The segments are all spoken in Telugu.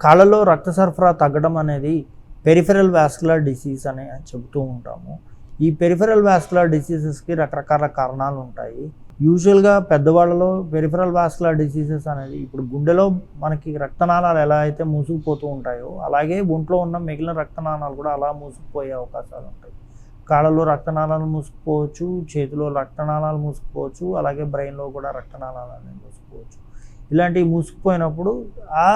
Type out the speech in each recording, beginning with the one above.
కాళ్ళలో రక్త సరఫరా తగ్గడం అనేది పెరిఫెరల్ వాస్కులర్ డిసీజ్ అని చెబుతూ ఉంటాము. ఈ పెరిఫెరల్ వాస్కులర్ డిసీజెస్కి రకరకాల కారణాలు ఉంటాయి. యూజువల్గా పెద్దవాళ్ళలో పెరిఫెరల్ వాస్కులర్ డిసీజెస్ అనేది ఇప్పుడు గుండెలో మనకి రక్తనాళాలు ఎలా అయితే మూసుకుపోతూ ఉంటాయో అలాగే ఒంట్లో ఉన్న మిగిలిన రక్తనాళాలు కూడా అలా మూసుకుపోయే అవకాశాలు ఉంటాయి. కాళ్ళలో రక్తనాళాలు మూసుకుపోవచ్చు, చేతిలో రక్తనాళాలు మూసుకుపోవచ్చు, అలాగే బ్రెయిన్లో కూడా రక్తనాళాలు అనేవి మూసుకుపోవచ్చు. ఇలాంటివి మూసుకుపోయినప్పుడు ఆ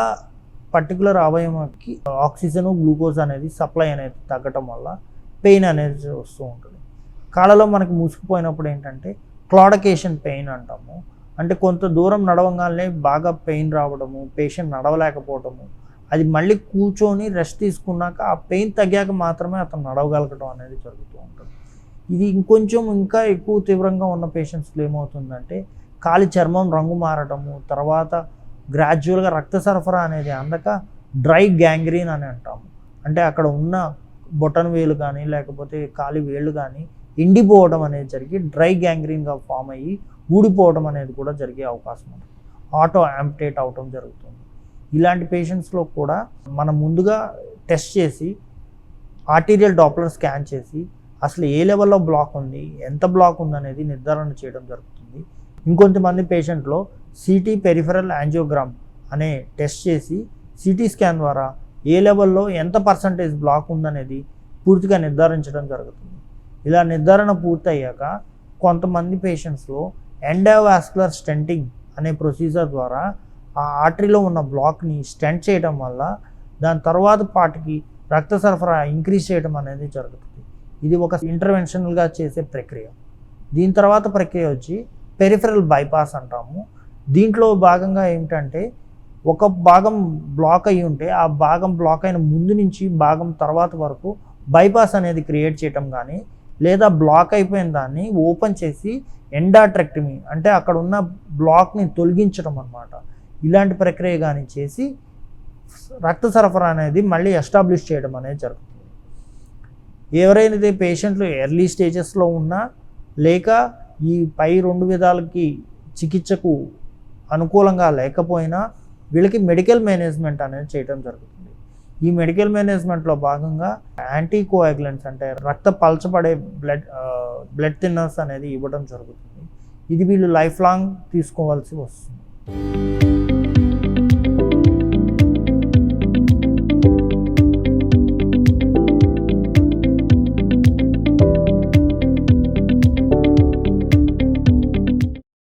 పర్టికులర్ అవయవానికి ఆక్సిజన్, గ్లూకోజ్ అనేది సప్లై అనేది తగ్గటం వల్ల పెయిన్ అనేది వస్తూ ఉంటుంది. కాళ్ళలో మనకి మూసుకుపోయినప్పుడు ఏంటంటే క్లాడకేషన్ పెయిన్ అంటాము. అంటే కొంత దూరం నడవగానే బాగా పెయిన్ రావడము, పేషెంట్ నడవలేకపోవడము, అది మళ్ళీ కూర్చొని రెస్ట్ తీసుకున్నాక ఆ పెయిన్ తగ్గాక మాత్రమే అతను నడవగలగడం అనేది జరుగుతూ ఉంటుంది. ఇది ఇంకా ఎక్కువ తీవ్రంగా ఉన్న పేషెంట్స్లో ఏమవుతుందంటే కాలి చర్మం రంగు మారటము, తర్వాత గ్రాడ్యువల్గా రక్త సరఫరా అనేది అందక డ్రై గ్యాంగ్రీన్ అని అంటాము. అంటే అక్కడ ఉన్న బొటన వేలు కానీ లేకపోతే కాలి వేళ్ళు కానీ ఎండిపోవడం అనేది జరిగి డ్రై గ్యాంగ్రీన్గా ఫామ్ అయ్యి ఊడిపోవడం అనేది కూడా జరిగే అవకాశం ఉంది. ఆటో యాంప్టేట్ అవటం జరుగుతుంది. ఇలాంటి పేషెంట్స్లో కూడా మనం ముందుగా టెస్ట్ చేసి ఆర్టీరియల్ డాప్లర్ స్కాన్ చేసి అసలు ఏ లెవెల్లో బ్లాక్ ఉంది, ఎంత బ్లాక్ ఉందనేది నిర్ధారణ చేయడం జరుగుతుంది. ఇంకొంతమంది పేషెంట్లో సిటీ పెరిఫెరల్ యాంజియోగ్రామ్ అనే టెస్ట్ చేసి సిటీ స్కాన్ ద్వారా ఏ లెవెల్లో ఎంత పర్సంటేజ్ బ్లాక్ ఉందనేది పూర్తిగా నిర్ధారించడం జరుగుతుంది. ఇలా నిర్ధారణ పూర్తయ్యాక కొంతమంది పేషెంట్స్లో ఎండోవాస్కులర్ స్టెంటింగ్ అనే ప్రొసీజర్ ద్వారా ఆ ఆర్టరీలో ఉన్న బ్లాక్ని స్టెంట్ చేయడం వల్ల దాని తర్వాత పాటికి రక్త సరఫరా ఇంక్రీజ్ చేయడం అనేది జరుగుతుంది. ఇది ఒక ఇంటర్వెన్షనల్గా చేసే ప్రక్రియ. దీని తర్వాత ప్రక్రియ వచ్చి పెరిఫెరల్ బైపాస్ అంటాము. దీంట్లో భాగంగా ఏంటంటే ఒక భాగం బ్లాక్ అయ్యి ఉంటే ఆ భాగం బ్లాక్ అయిన ముందు నుంచి భాగం తర్వాత వరకు బైపాస్ అనేది క్రియేట్ చేయటం కానీ లేదా బ్లాక్ అయిపోయిన దాన్ని ఓపెన్ చేసి ఎండాట్రెక్టమీ అంటే అక్కడ ఉన్న బ్లాక్ని తొలగించడం అన్నమాట. ఇలాంటి ప్రక్రియ కానీ చేసి రక్త సరఫరా అనేది మళ్ళీ ఎస్టాబ్లిష్ చేయడం అనేది జరుగుతుంది. ఎవరైతే పేషెంట్లు ఎర్లీ స్టేజెస్లో ఉన్నా లేక ఈ పై రెండు విధాలకి చికిత్సకు అనుకూలంగా లేకపోయినా వీళ్ళకి మెడికల్ మేనేజ్మెంట్ అనేది చేయడం జరుగుతుంది. ఈ మెడికల్ మేనేజ్మెంట్లో భాగంగా యాంటీకోయాగులెంట్స్ అంటే రక్త పల్చబడే బ్లడ్ థిన్నర్స్ అనేది ఇవ్వడం జరుగుతుంది. ఇది వీళ్ళు లైఫ్ లాంగ్ తీసుకోవాల్సి వస్తుంది.